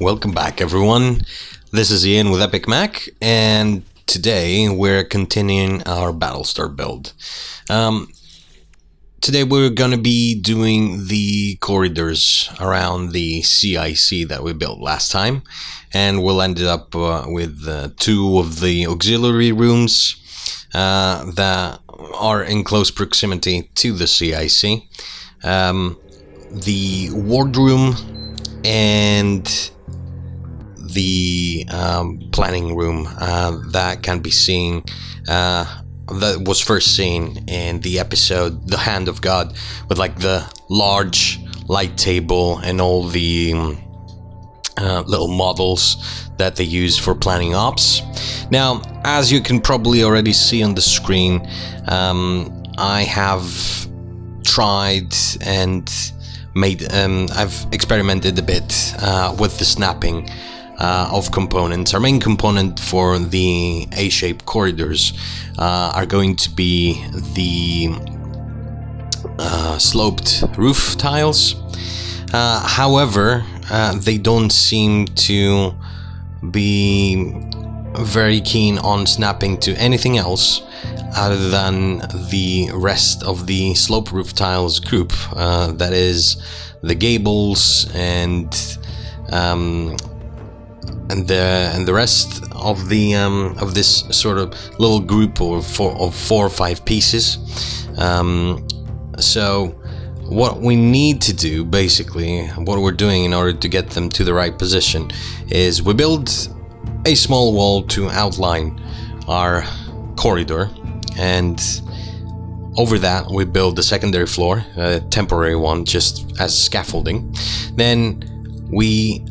Welcome back, everyone. This is Ian with Epic Mac, and today we're continuing our Battlestar build. Today we're going to be doing the corridors around the CIC that we built last time, and we'll end up with two of the auxiliary rooms that are in close proximity to the CIC. The wardroom and the planning room that can be seen, that was first seen in the episode The Hand of God, with like the large light table and all the little models that they use for planning ops. Now, as you can probably already see on the screen, I have tried and I've experimented a bit with the snapping of components. Our main component for the A-shaped corridors are going to be the sloped roof tiles. However, they don't seem to be very keen on snapping to anything else other than the rest of the slope roof tiles group, that is the gables and the rest of the of this sort of little group of four or five pieces. So what we need to do, basically what we're doing in order to get them to the right position, is we build a small wall to outline our corridor, and over that we build the secondary floor, a temporary one, just as scaffolding. Then we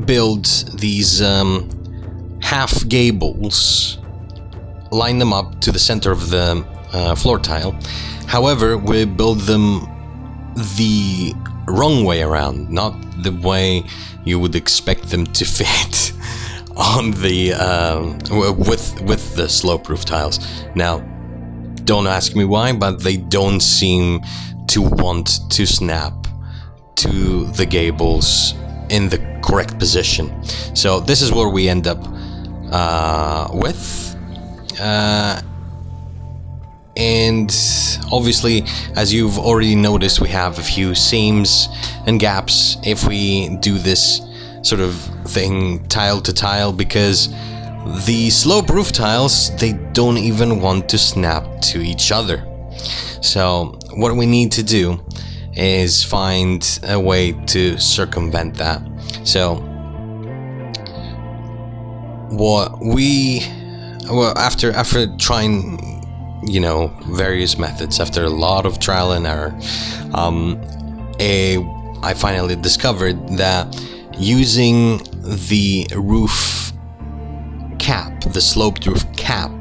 build these half gables, line them up to the center of the floor tile. However, we build them the wrong way around, not the way you would expect them to fit on the with the slope roof tiles. Now, don't ask me why, but they don't seem to want to snap to the gables in the correct position. So this is where we end up with. And obviously, as you've already noticed, we have a few seams and gaps if we do this sort of thing tile to tile, because the slope roof tiles, they don't even want to snap to each other. So what we need to do is find a way to circumvent that. So after trying, various methods, after a lot of trial and error, I finally discovered that using the roof cap, the sloped roof cap,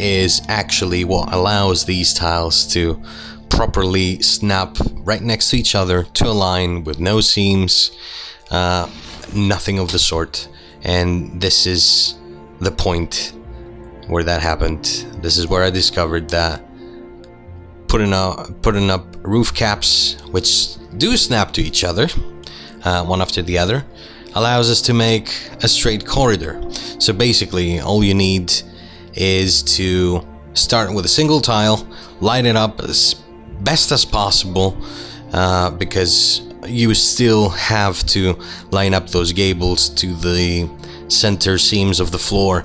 is actually what allows these tiles to properly snap right next to each other to a line with no seams, nothing of the sort. And this is the point where that happened. This is where I discovered that putting up roof caps which do snap to each other, one after the other, allows us to make a straight corridor. So basically all you need is to start with a single tile, line it up as best as possible, because you still have to line up those gables to the center seams of the floor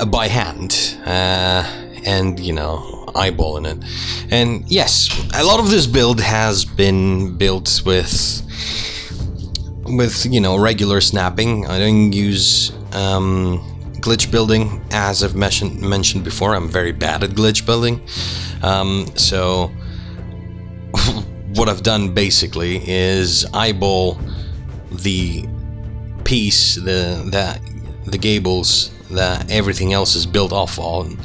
by hand, and eyeballing it. And yes, a lot of this build has been built with regular snapping. I don't use glitch building, as I've mentioned before. I'm very bad at glitch building. So what I've done basically is eyeball the piece, the gables that everything else is built off on.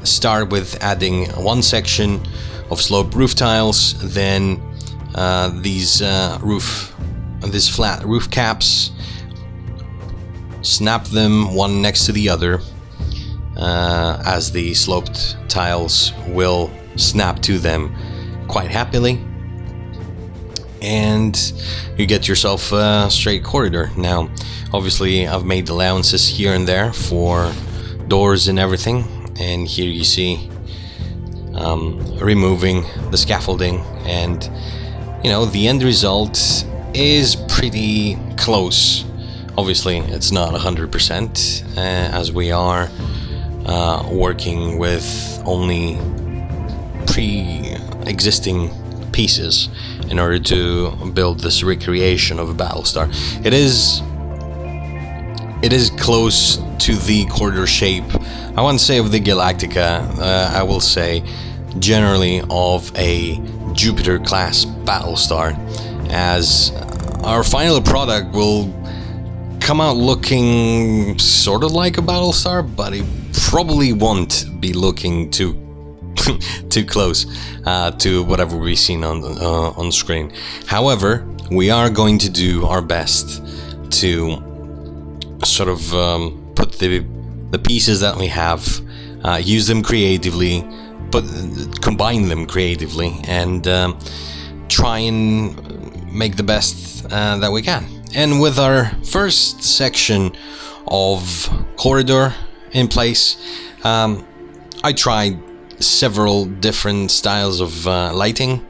Start with adding one section of sloped roof tiles, then these flat roof caps, snap them one next to the other, as the sloped tiles will snap to them quite happily. and you get yourself a straight corridor. Now, obviously, I've made allowances here and there for doors and everything, and here you see removing the scaffolding, and you know, the end result is pretty close. Obviously, it's not 100%, as we are working with only pre-existing pieces in order to build this recreation of Battlestar. It is close to the corridor shape, I won't say of the Galactica, I will say generally of a Jupiter class Battlestar, as our final product will come out looking sort of like a Battlestar, but it probably won't be looking too close to whatever we've seen on screen. However, we are going to do our best to sort of put the pieces that we have, use them creatively, but combine them creatively, and try and make the best that we can. And with our first section of corridor in place, I tried several different styles of lighting.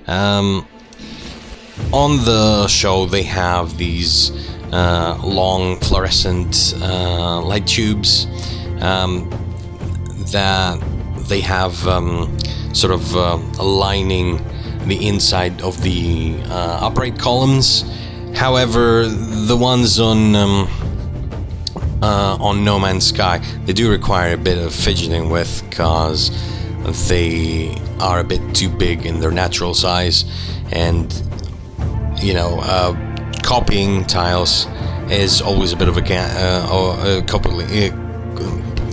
On the show they have these long fluorescent light tubes that they have sort of aligning the inside of the upright columns. However, the ones on No Man's Sky, they do require a bit of fidgeting with, because they are a bit too big in their natural size, and you know, copying tiles is always a bit of a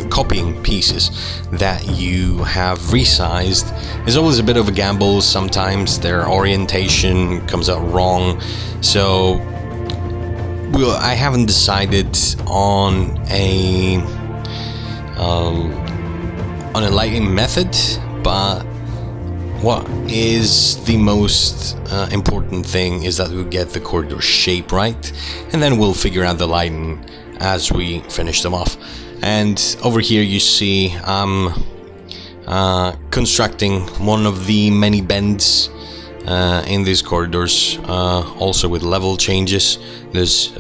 copying pieces that you have resized is always a bit of a gamble. Sometimes their orientation comes out wrong, so I haven't decided on a lighting method, but what is the most important thing is that we get the corridor shape right, and then we'll figure out the lighting as we finish them off. And over here you see I'm constructing one of the many bends in these corridors, also with level changes. There's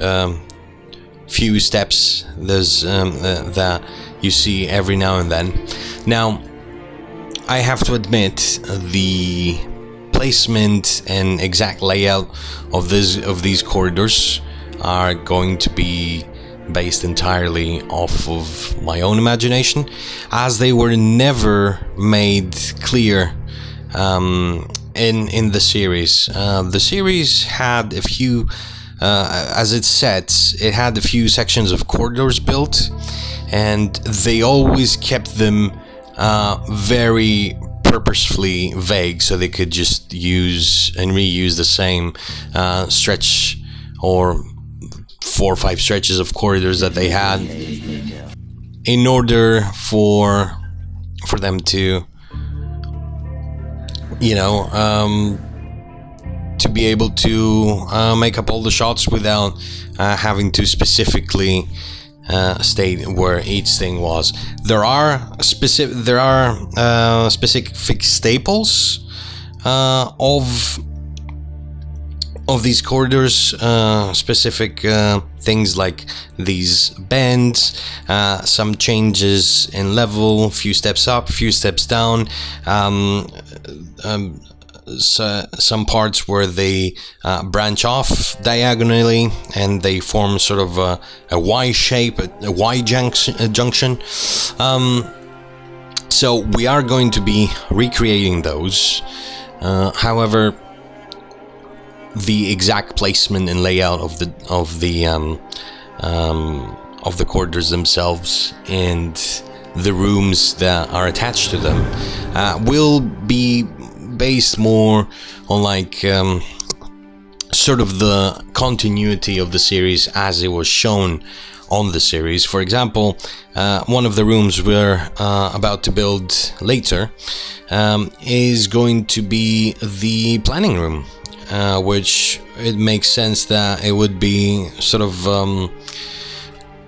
few steps that you see every now and then. Now, I have to admit, the placement and exact layout of these corridors are going to be based entirely off of my own imagination, as they were never made clear in the series. The series had a few, as it says, it had a few sections of corridors built, and they always kept them very purposefully vague, so they could just use and reuse the same stretch or 4 or 5 stretches of corridors that they had, in order for them to, you know, to be able to make up all the shots without having to specifically state where each thing was. There are specific staples of these corridors, specific things like these bends, some changes in level, few steps up, few steps down, some parts where they branch off diagonally and they form sort of a Y shape, a Y junction. So we are going to be recreating those. However, the exact placement and layout of the corridors themselves and the rooms that are attached to them will be based more on like sort of the continuity of the series as it was shown on the series. For example, one of the rooms we're about to build later is going to be the planning room, which it makes sense that it would be sort of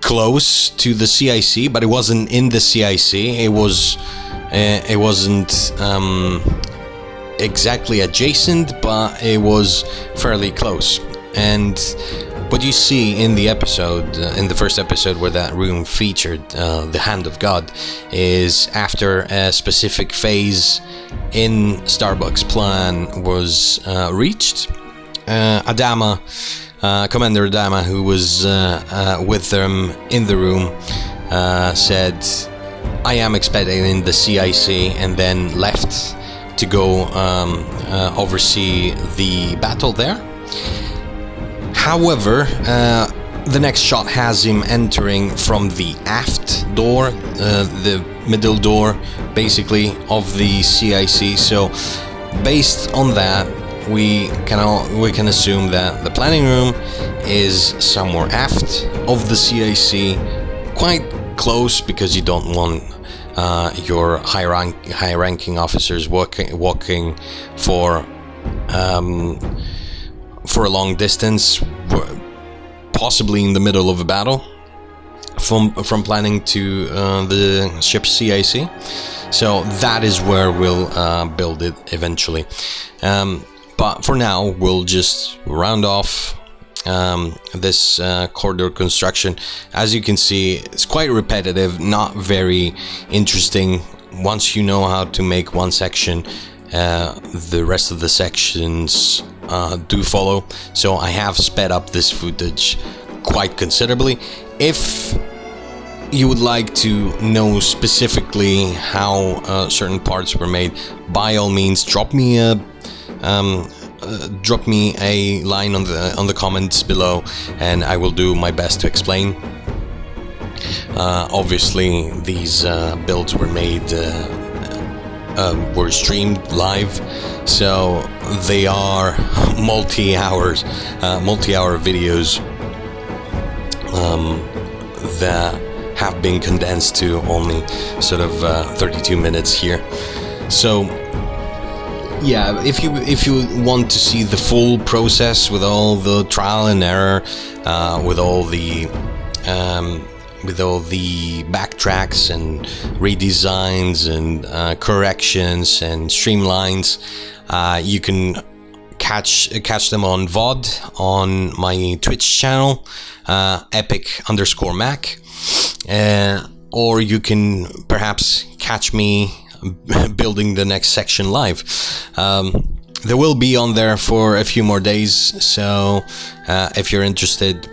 close to the CIC, but it wasn't in the CIC. It wasn't exactly adjacent, but it was fairly close. And what you see in the episode, in the first episode where that room featured, the Hand of God, is after a specific phase in Starbuck's plan was reached. Adama, Commander Adama, who was with them in the room, said, "I am expediting the CIC," and then left to go oversee the battle there. However, the next shot has him entering from the aft door, the middle door, basically, of the CIC. So, based on that, we can assume that the planning room is somewhere aft of the CIC, quite close, because you don't want your high-ranking officers walking for a long distance, possibly in the middle of a battle, from planning to the ship's CIC. So that is where we'll build it eventually. But for now, we'll just round off this corridor construction. As you can see, it's quite repetitive, not very interesting. Once you know how to make one section, the rest of the sections do follow. So I have sped up this footage quite considerably. If you would like to know specifically how certain parts were made, by all means, drop me a line on the comments below, and I will do my best to explain. Obviously, these builds were made, were streamed live, so they are multi-hour videos that have been condensed to only sort of 32 minutes here. So yeah, if you want to see the full process with all the trial and error, with all the backtracks and redesigns and corrections and streamlines, you can catch them on VOD on my Twitch channel, epic_Mac, or you can perhaps catch me building the next section live. They will be on there for a few more days, so if you're interested,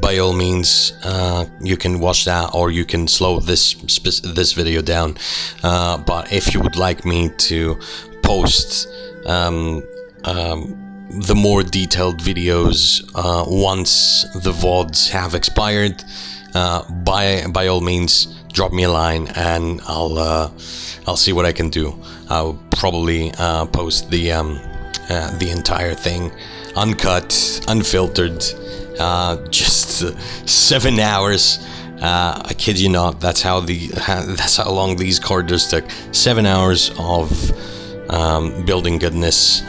by all means, you can watch that, or you can slow this video down. But if you would like me to post the more detailed videos once the VODs have expired, by all means, drop me a line and I'll see what I can do. I'll probably post the entire thing uncut, unfiltered, just 7 hours. I kid you not. That's how long these corridors took. 7 hours of building goodness.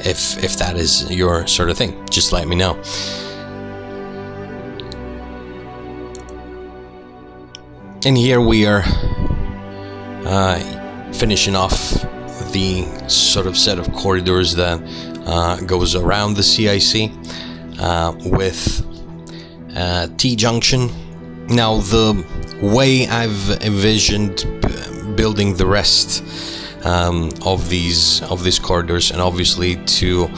If that is your sort of thing, just let me know. And here we are finishing off the sort of set of corridors that goes around the CIC with T-junction. Now, the way I've envisioned building the rest of these corridors, and obviously to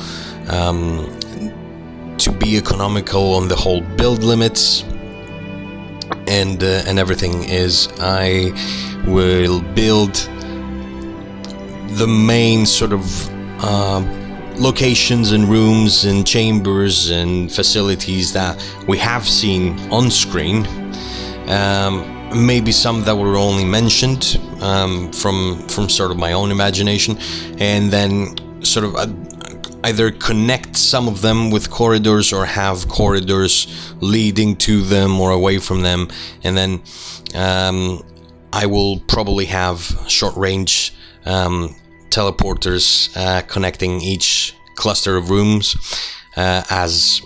be economical on the whole build limits and everything, is I will build the main sort of locations and rooms and chambers and facilities that we have seen on screen. Maybe some that were only mentioned from sort of my own imagination, and then sort of either connect some of them with corridors or have corridors leading to them or away from them, and then I will probably have short-range teleporters connecting each cluster of rooms, as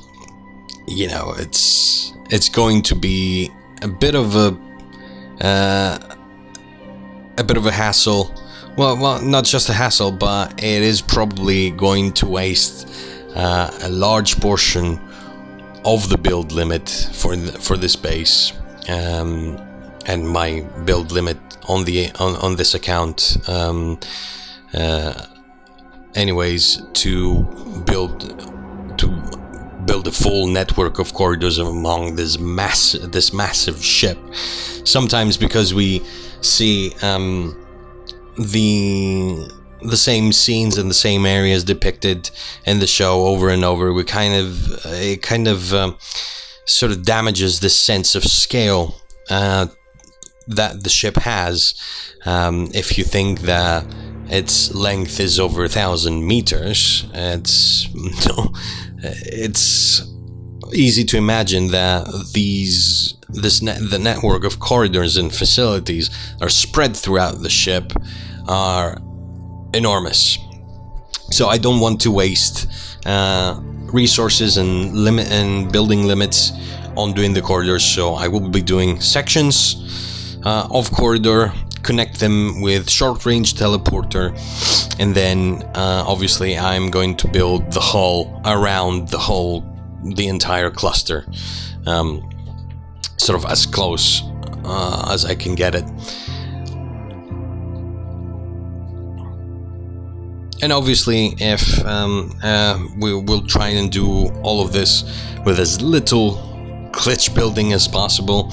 you know, it's going to be a bit of a hassle. Well, not just a hassle, but it is probably going to waste a large portion of the build limit for this base, and my build limit on this account. Anyways, to build a full network of corridors among this massive ship. Sometimes because we see the same scenes and the same areas depicted in the show over and over, it kind of sort of damages this sense of scale that the ship has. If you think that its length is over 1,000 meters, it's easy to imagine that the network of corridors and facilities are spread throughout the ship are enormous. So I don't want to waste resources and building limits on doing the corridors, so I will be doing sections of corridor, connect them with short-range teleporter, and then obviously I'm going to build the hull around the entire cluster, sort of as close as I can get it. And obviously, if we will try and do all of this with as little glitch building as possible.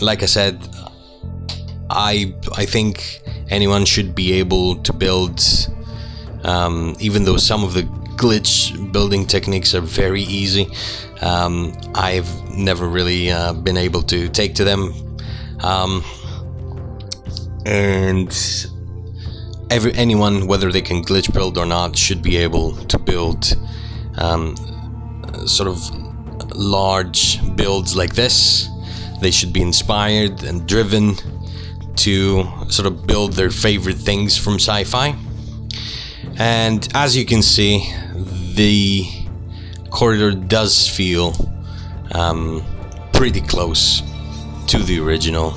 Like I said, I think anyone should be able to build, even though some of the glitch building techniques are very easy. I've never really been able to take to them, and anyone, whether they can glitch build or not, should be able to build sort of large builds like this. They should be inspired and driven to sort of build their favorite things from sci-fi. And as you can see, the corridor does feel pretty close to the original.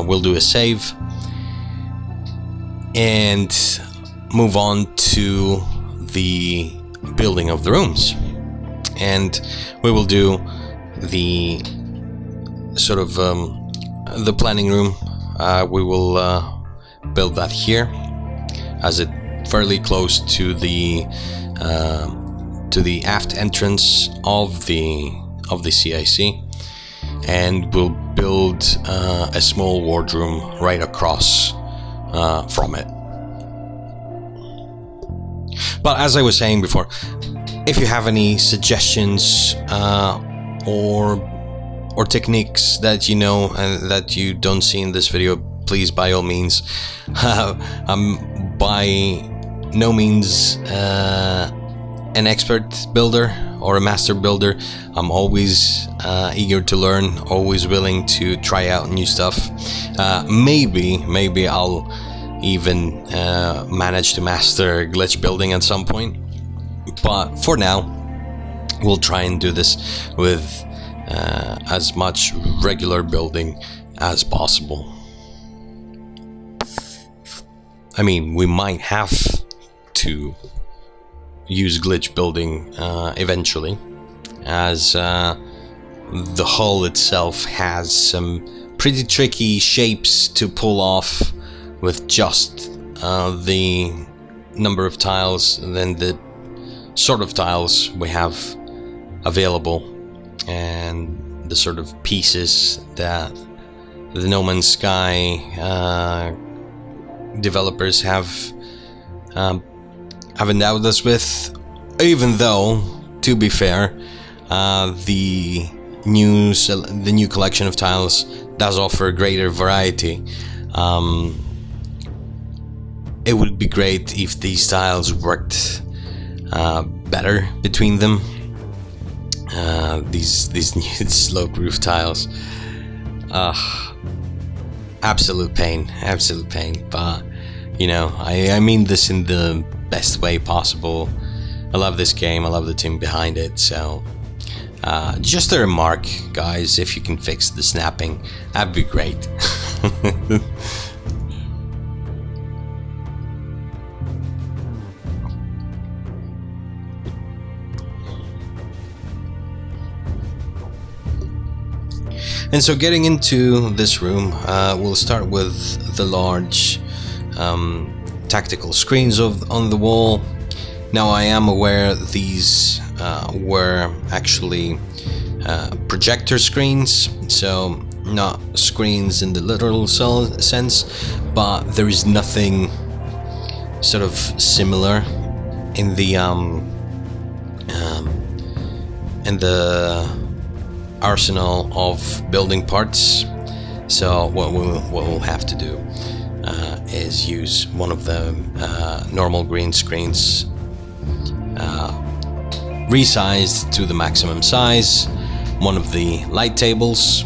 We'll do a save and move on to the building of the rooms, and we will do the sort of the planning room. We will build that here, as it fairly close to the aft entrance of the CIC, and we'll build a small wardroom right across from it. But as I was saying before, if you have any suggestions or techniques that you know and that you don't see in this video, please, by all means. I'm by no means an expert builder or a master builder. I'm always eager to learn, always willing to try out new stuff. Maybe I'll even manage to master glitch building at some point. But for now, we'll try and do this with as much regular building as possible. I mean, we might have to use glitch building eventually, as the hull itself has some pretty tricky shapes to pull off with just the number of tiles and then the sort of tiles we have available, and the sort of pieces that the No Man's Sky developers have endowed us with. Even though, to be fair, the new collection of tiles does offer a greater variety. It would be great if these tiles worked better between them. These new slope roof tiles, absolute pain, but you know, I mean this in the best way possible. I love this game, I love the team behind it, so just a remark, guys, if you can fix the snapping, that'd be great. And so getting into this room, we'll start with the large tactical screens on the wall. Now I am aware these were actually projector screens, so not screens in the literal sense, but there is nothing sort of similar in the arsenal of building parts. So what we'll have to do is use one of the normal green screens, resized to the maximum size, one of the light tables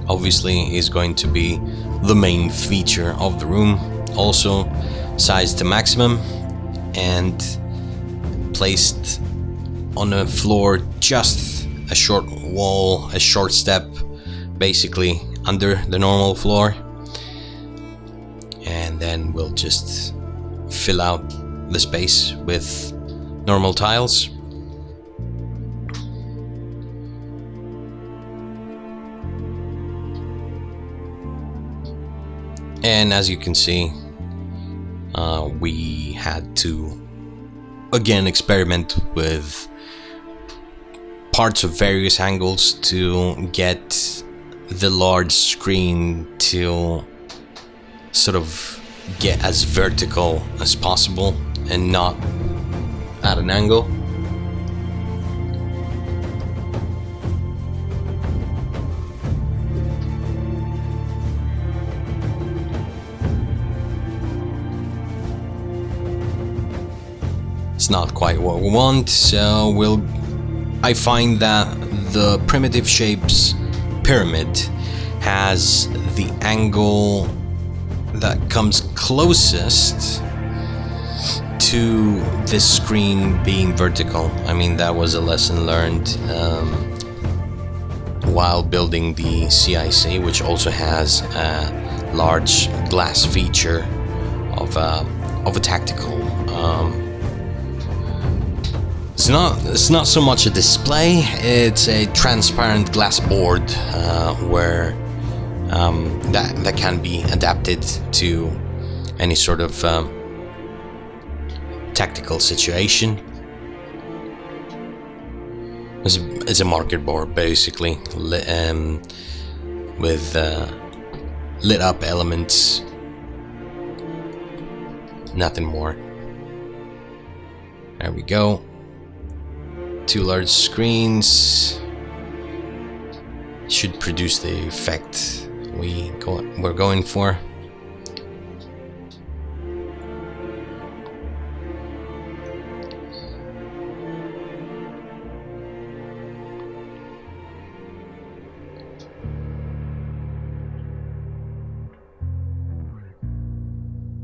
obviously is going to be the main feature of the room, also sized to maximum and placed on a floor just a short wall, a short step basically under the normal floor, and then we'll just fill out the space with normal tiles. And as you can see, we had to again experiment with parts of various angles to get the large screen to sort of get as vertical as possible and not at an angle. It's not quite what we want, so I find that the primitive shapes pyramid has the angle that comes closest to this screen being vertical. I mean, that was a lesson learned while building the CIC, which also has a large glass feature of a tactical. It's not so much a display, it's a transparent glass board where that can be adapted to any sort of tactical situation. It's a market board basically, with lit up elements, nothing more. There we go. Two large screens should produce the effect we're going for.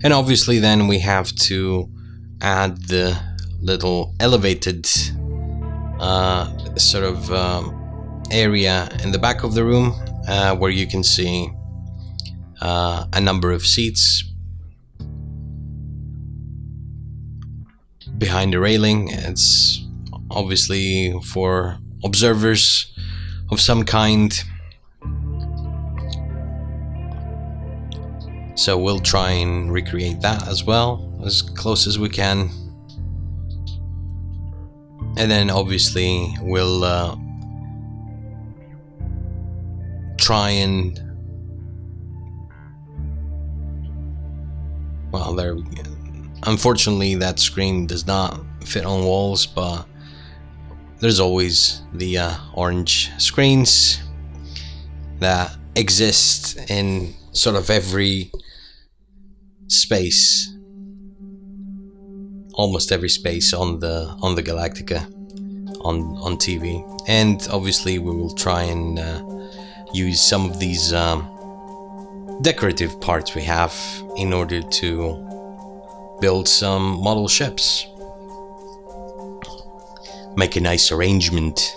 And obviously then we have to add the little elevated sort of area in the back of the room where you can see a number of seats behind the railing. It's obviously for observers of some kind, so we'll try and recreate that as well as close as we can. And then obviously we'll try and, well, there we go. Unfortunately that screen does not fit on walls, but there's always the orange screens that exist in sort of every space almost every space on the Galactica on TV. And obviously we will try and use some of these decorative parts we have in order to build some model ships. Make a nice arrangement.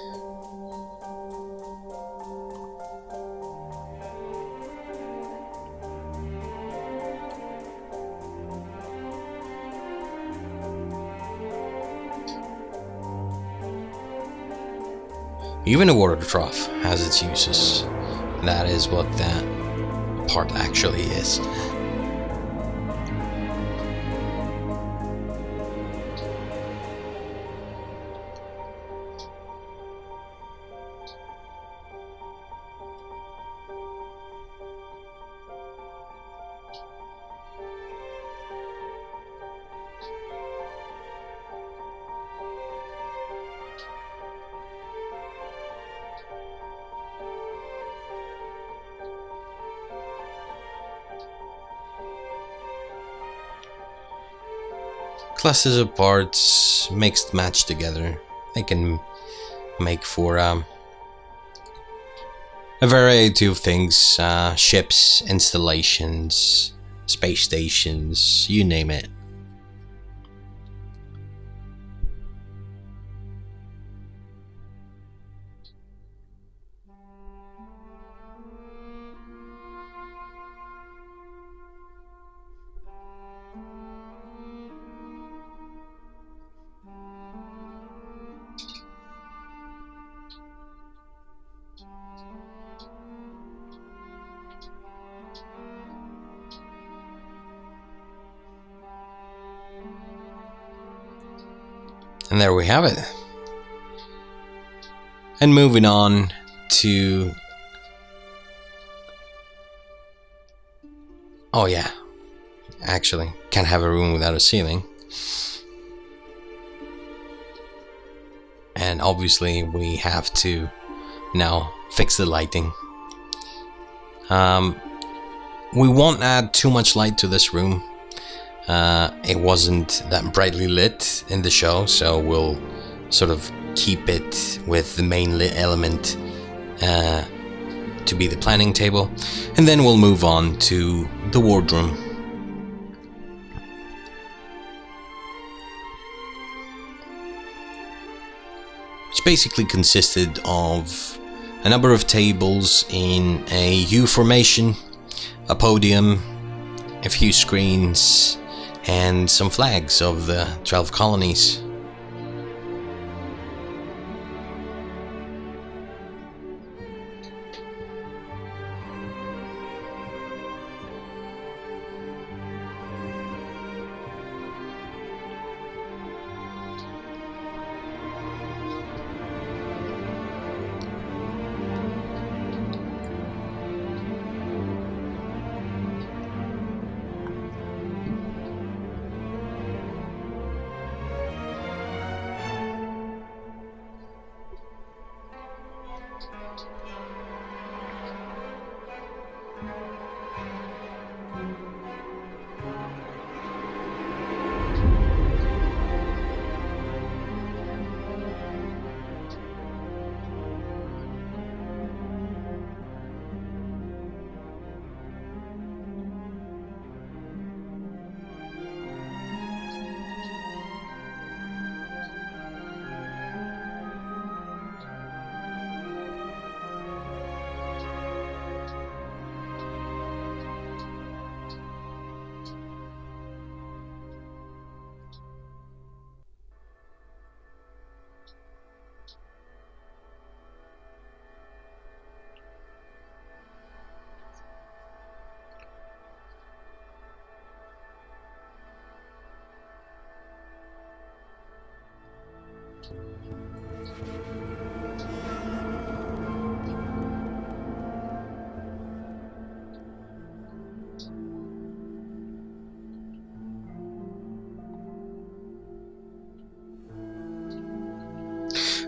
Even a water trough has its uses. That is what that part actually is. Classes of parts mixed match together. They can make for a variety of things, ships, installations, space stations, you name it. And there we have it. And moving on to... Oh yeah, actually, can't have a room without a ceiling. And obviously we have to now fix the lighting. We won't add too much light to this room. It wasn't that brightly lit in the show, so we'll sort of keep it with the main lit element to be the planning table, and then we'll move on to the wardroom. Which basically consisted of a number of tables in a U formation, a podium, a few screens, and some flags of the 12 colonies.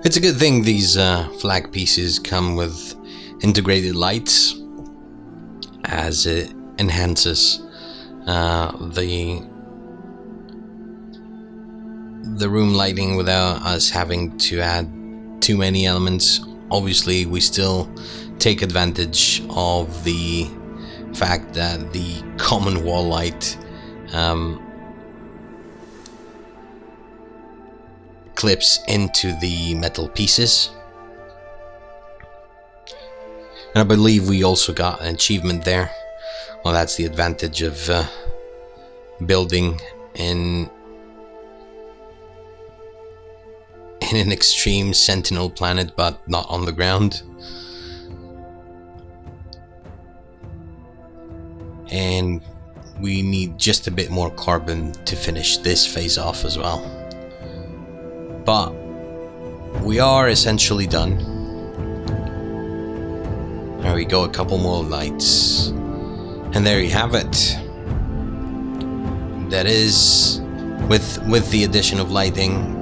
It's a good thing these flag pieces come with integrated lights, as it enhances the the room lighting without us having to add too many elements. Obviously, we still take advantage of the fact that the common wall light clips into the metal pieces. And I believe we also got an achievement there. Well, that's the advantage of building in an extreme sentinel planet, but not on the ground. And we need just a bit more carbon to finish this phase off as well. But we are essentially done. There we go, a couple more lights. And there you have it. That is, with the addition of lighting,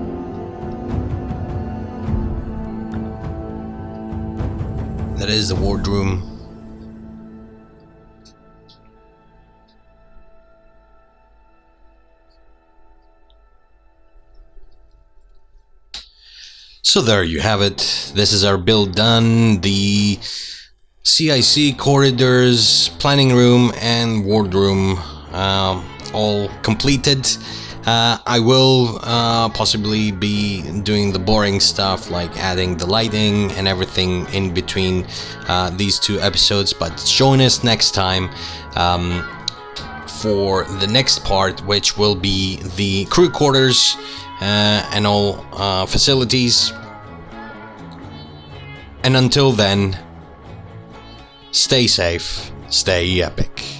that is the wardroom. So there you have it. This is our build done. The CIC corridors, planning room and wardroom all completed. I will possibly be doing the boring stuff like adding the lighting and everything in between these two episodes, but join us next time for the next part, which will be the crew quarters and all facilities. And until then, stay safe, stay epic.